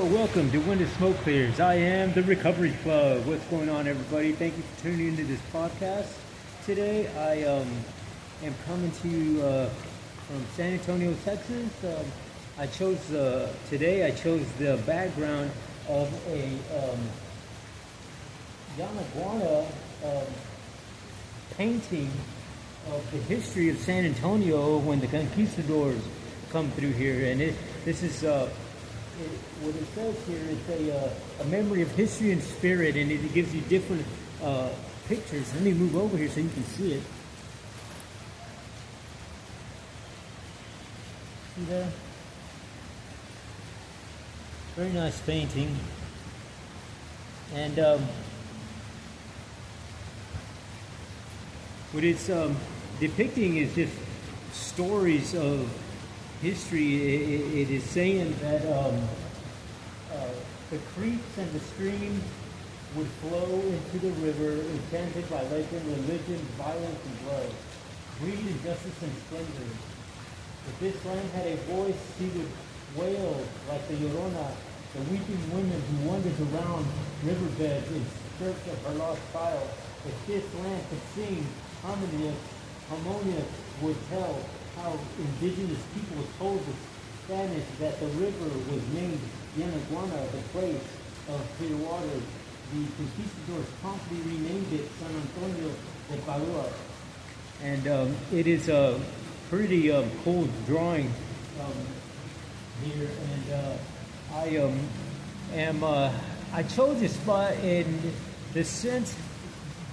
welcome to When the Smoke Clears. I am the Recovery Club. What's going on, everybody? Thank you for tuning into this podcast. Today, I am coming to you from San Antonio, Texas. Today I chose the background of a Yanaguana painting of the history of San Antonio when the conquistadors come through here, and what it says here is a memory of history and spirit, and it gives you different pictures. Let me move over here so you can see it. See there? Very nice painting. And what it's depicting is just stories of history. It is saying that the creeks and the streams would flow into the river, enchanted by legend, religion, violence, and blood, greed, injustice, and splendor. If this land had a voice, she would wail like the Llorona, the weeping woman who wanders around riverbeds in search of her lost child. If this land could sing, harmonious would tell how indigenous people told the Spanish that the river was named Yanaguana, the place of clear water. The conquistadors promptly renamed it San Antonio de Padua. And it is a pretty cool drawing here. And I chose this spot in the sense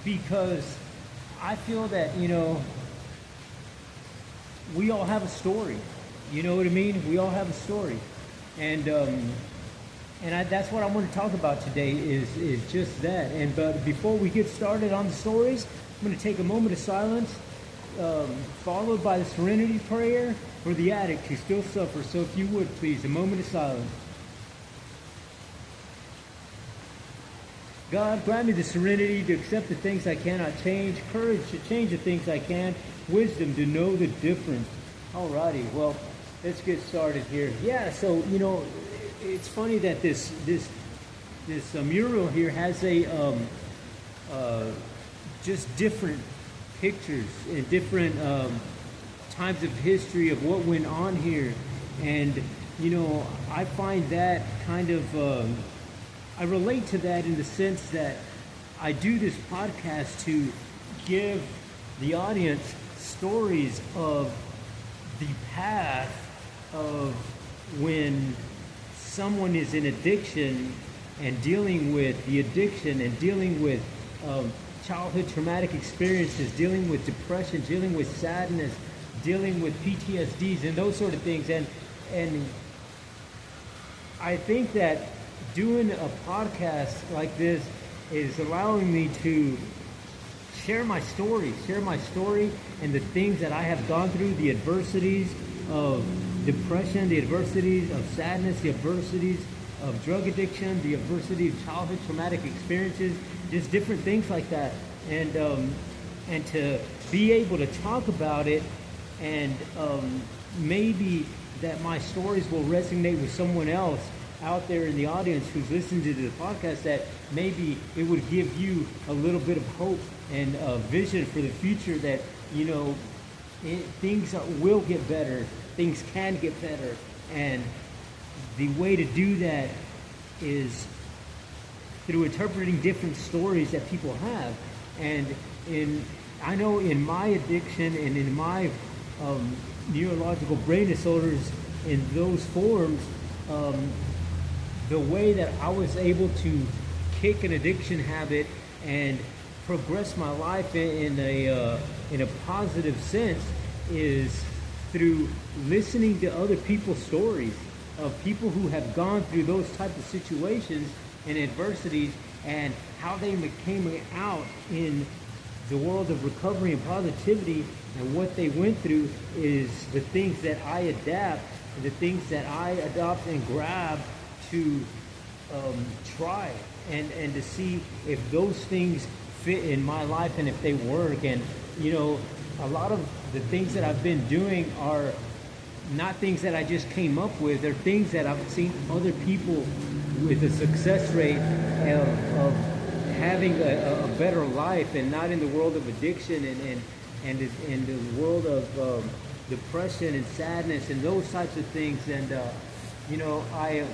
because I feel that, we all have a story. You know what I mean? We all have a story. And that's what I want to talk about today is just that. But before we get started on the stories, I'm going to take a moment of silence, followed by the serenity prayer for the addict who still suffers. So if you would, please, a moment of silence. God, grant me the serenity to accept the things I cannot change, courage to change the things I can, wisdom to know the difference. Alrighty, well, let's get started here. Yeah, so it's funny that this mural here has just different pictures and different times of history of what went on here, and I find that kind of I relate to that in the sense that I do this podcast to give the audience stories of the path of when someone is in addiction and dealing with the addiction and dealing with childhood traumatic experiences, dealing with depression, dealing with sadness, dealing with PTSDs and those sort of things. And I think that doing a podcast like this is allowing me to share my story and the things that I have gone through, the adversities of depression, the adversities of sadness, the adversities of drug addiction, the adversity of childhood traumatic experiences, just different things like that. And to be able to talk about it, and maybe that my stories will resonate with someone else out there in the audience who's listening to the podcast, that maybe it would give you a little bit of hope and vision for the future that, things will get better, things can get better. And the way to do that is through interpreting different stories that people have. And I know in my addiction and in my neurological brain disorders, in those forms, the way that I was able to kick an addiction habit and progress my life in a positive sense is through listening to other people's stories of people who have gone through those types of situations and adversities, and how they came out in the world of recovery and positivity, and what they went through is the things that I adapt, the things that I adopt and grab to try and to see if those things fit in my life and if they work. And a lot of the things that I've been doing are not things that I just came up with. They're things that I've seen other people with a success rate of having a better life, and not in the world of addiction and in the world of depression and sadness and those types of things. And you know, I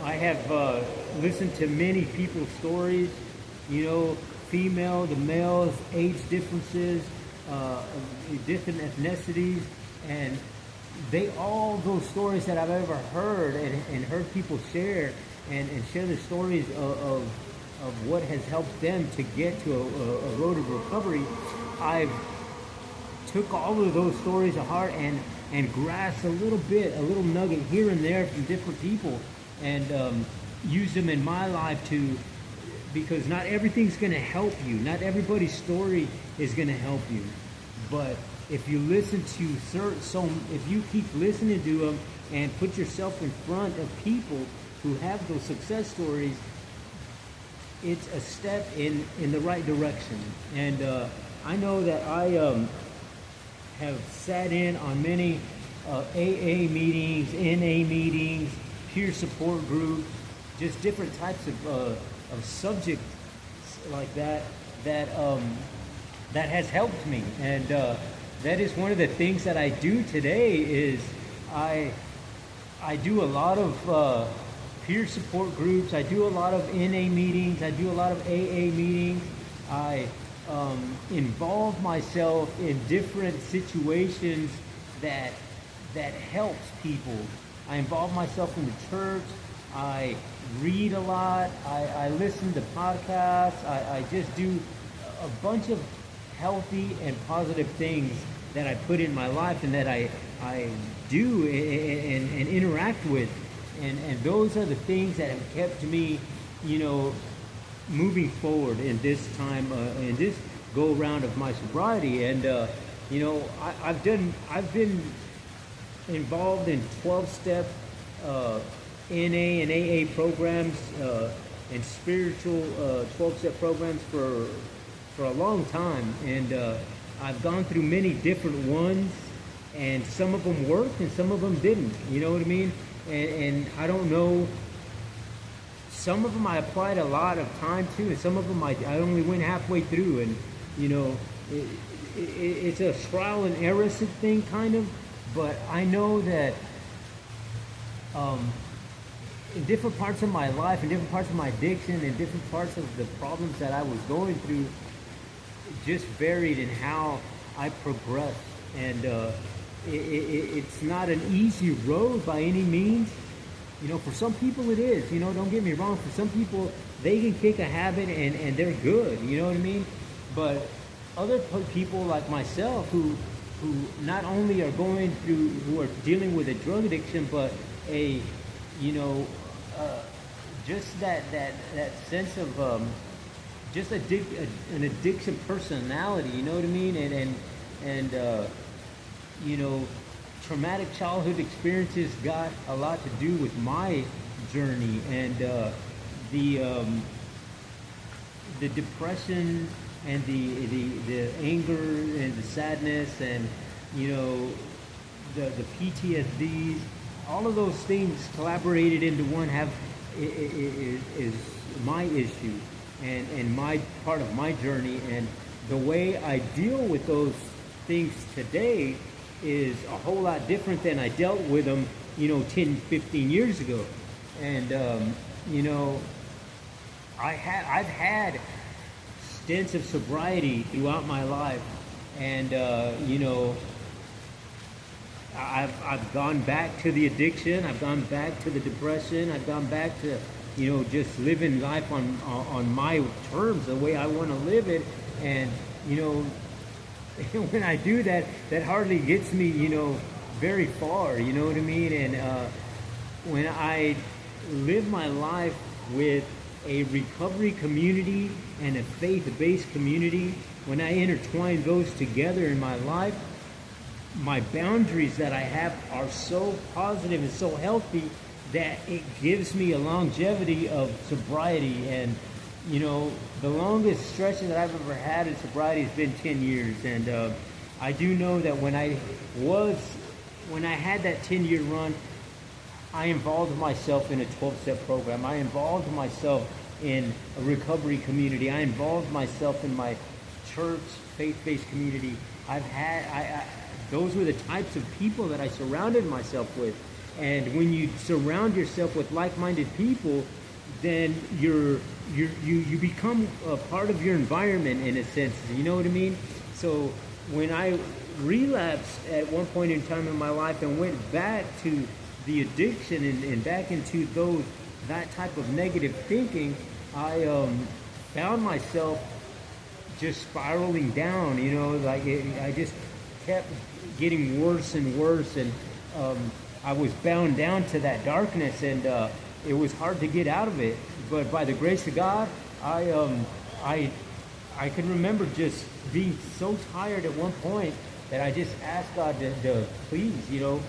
have listened to many people's stories, you know, female to males, age differences, different ethnicities, and all those stories that I've ever heard and heard people share and share the stories of what has helped them to get to a road of recovery. I've took all of those stories to heart and grasped a little nugget here and there from different people, and use them in my life because not everything's going to help you. Not everybody's story is going to help you. But if you listen to if you keep listening to them and put yourself in front of people who have those success stories, it's a step in the right direction. And I know that I have sat in on many AA meetings, NA meetings, peer support groups, just different types of subjects like that has helped me. And that is one of the things that I do today is I do a lot of peer support groups. I do a lot of NA meetings. I do a lot of AA meetings. I involve myself in different situations that helps people. I involve myself in the church. I read a lot. I listen to podcasts. I just do a bunch of healthy and positive things that I put in my life and that I do and interact with. And those are the things that have kept me, you know, moving forward in this time, in this go around of my sobriety. And you know, I've been involved in 12-step NA and AA programs and spiritual 12-step programs for a long time, and I've gone through many different ones, and some of them worked and some of them didn't. You know what I mean? And I don't know. Some of them I applied a lot of time to, and some of them I only went halfway through. And you know, it's a trial and error thing, kind of. But I know that in different parts of my life, in different parts of my addiction, in different parts of the problems that I was going through, it just varied in how I progressed. And it's not an easy road by any means. You know, for some people it is. You know, don't get me wrong. For some people, they can kick a habit and they're good. You know what I mean? But other people like myself who not only are going through, who are dealing with a drug addiction, but just that sense of just an addiction personality. You know what I mean? And you know, traumatic childhood experiences got a lot to do with my journey, and the depression and the anger and the sadness, and you know, the PTSDs, all of those things collaborated into one is my issue and my part of my journey. And the way I deal with those things today is a whole lot different than I dealt with them, you know, 10, 15 years ago. And you know, I've had stints of sobriety throughout my life, and you know, I've gone back to the addiction, I've gone back to the depression, I've gone back to, you know, just living life on my terms, the way I want to live it. And you know, when I do that, that hardly gets me, you know, very far. You know what I mean? And when I live my life with a recovery community and a faith-based community, when I intertwine those together in my life, my boundaries that I have are so positive and so healthy that it gives me a longevity of sobriety. And you know, the longest stretch that I've ever had in sobriety has been 10 years. And I do know that when I was when I had that 10-year run, I involved myself in a 12-step program. I involved myself in a recovery community. I involved myself in my church faith-based community. Those were the types of people that I surrounded myself with. And when you surround yourself with like-minded people, then you become a part of your environment in a sense. You know what I mean? So when I relapsed at one point in time in my life and went back to the addiction and back into that type of negative thinking, I found myself just spiraling down. You know, like I just kept getting worse and worse, and I was bound down to that darkness, and it was hard to get out of it. But by the grace of God, I can remember just being so tired at one point that I just asked God to please, you know,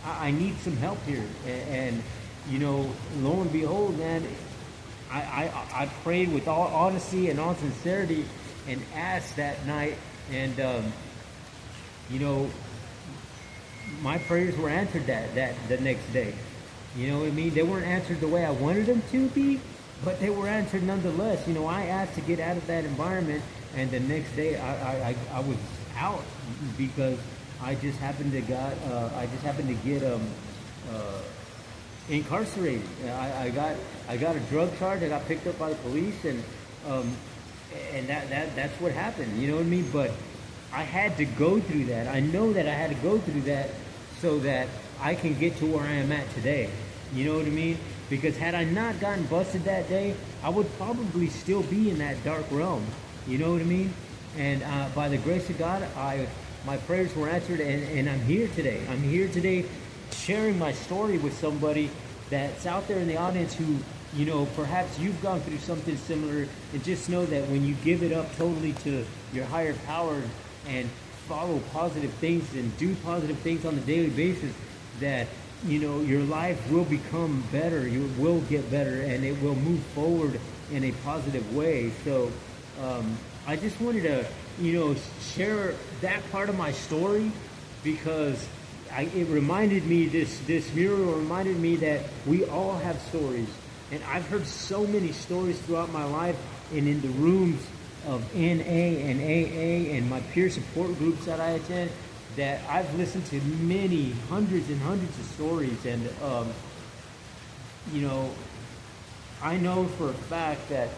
I need some help here. And you know, lo and behold, man, I prayed with all honesty and all sincerity and asked that night, and you know, my prayers were answered the next day. You know what I mean? They weren't answered the way I wanted them to be, but they were answered nonetheless. You know, I asked to get out of that environment, and the next day I was out because I just happened to get incarcerated. I got a drug charge. I got picked up by the police, and that's what happened. You know what I mean? But I had to go through that. I know that I had to go through that so that I can get to where I am at today. You know what I mean? Because had I not gotten busted that day, I would probably still be in that dark realm. You know what I mean? And by the grace of God, my prayers were answered, and I'm here today. I'm here today sharing my story with somebody that's out there in the audience who, you know, perhaps you've gone through something similar, and just know that when you give it up totally to your higher power and follow positive things and do positive things on a daily basis, that, you know, your life will become better. You will get better, and it will move forward in a positive way. So I just wanted to, you know, share that part of my story, because it reminded me, this mural reminded me that we all have stories. And I've heard so many stories throughout my life, and in the rooms of NA and AA and my peer support groups that I attend, that I've listened to many hundreds and hundreds of stories. And you know, I know for a fact that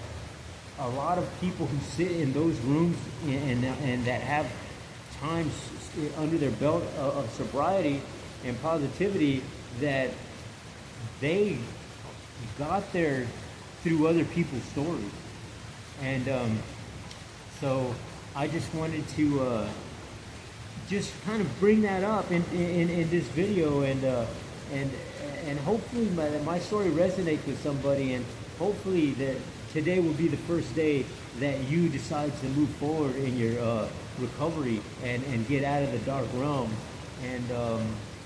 a lot of people who sit in those rooms and that have times under their belt of sobriety and positivity, that they got there through other people's stories. And so I just wanted to just kind of bring that up in this video, and hopefully my story resonates with somebody, and hopefully that today will be the first day that you decide to move forward in your recovery and get out of the dark realm. And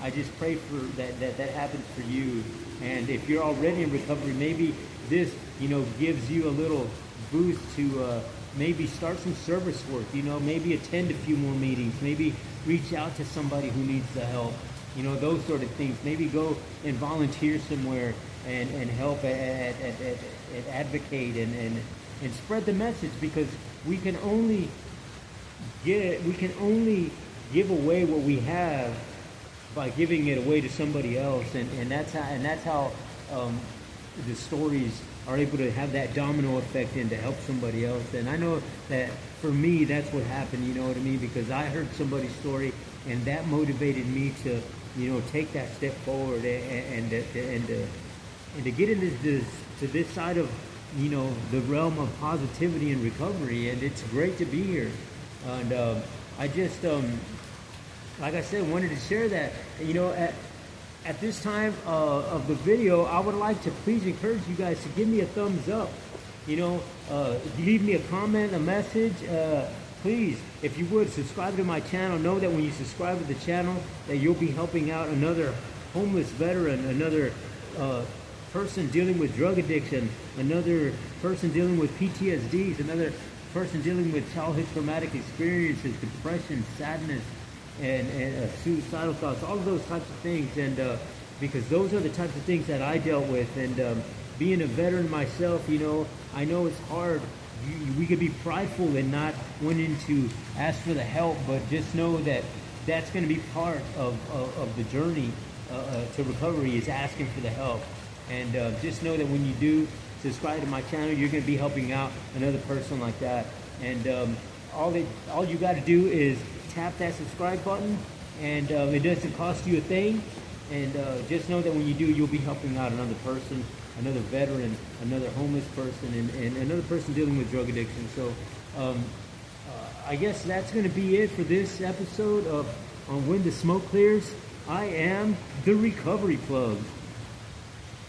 I just pray for that happens for you. And if you're already in recovery, maybe this, you know, gives you a little boost to maybe start some service work. You know, maybe attend a few more meetings. Maybe reach out to somebody who needs the help. You know, those sort of things. Maybe go and volunteer somewhere and help at advocate and spread the message, because we can only give away what we have by giving it away to somebody else, and that's how the stories are able to have that domino effect and to help somebody else. And I know that for me, that's what happened. You know what I mean? Because I heard somebody's story, and that motivated me to, you know, take that step forward and to get into this side of, you know, the realm of positivity and recovery. And it's great to be here. And I just like I said, wanted to share that. You know, at this time of the video, I would like to please encourage you guys to give me a thumbs up. You know, leave me a comment, a message. Please, if you would, subscribe to my channel. Know that when you subscribe to the channel, that you'll be helping out another homeless veteran, another person dealing with drug addiction, another person dealing with PTSDs, another person dealing with childhood traumatic experiences, depression, sadness, and suicidal thoughts, all of those types of things. And because those are the types of things that I dealt with. And being a veteran myself, I know it's hard. We could be prideful and not wanting to ask for the help, but just know that that's going to be part of the journey to recovery, is asking for the help. And just know that when you do subscribe to my channel, you're going to be helping out another person like that. And all you got to do is tap that subscribe button, and it doesn't cost you a thing. And just know that when you do, you'll be helping out another person, another veteran, another homeless person, and another person dealing with drug addiction. So I guess that's going to be it for this episode of On When the Smoke Clears. I am the Recovery Plug.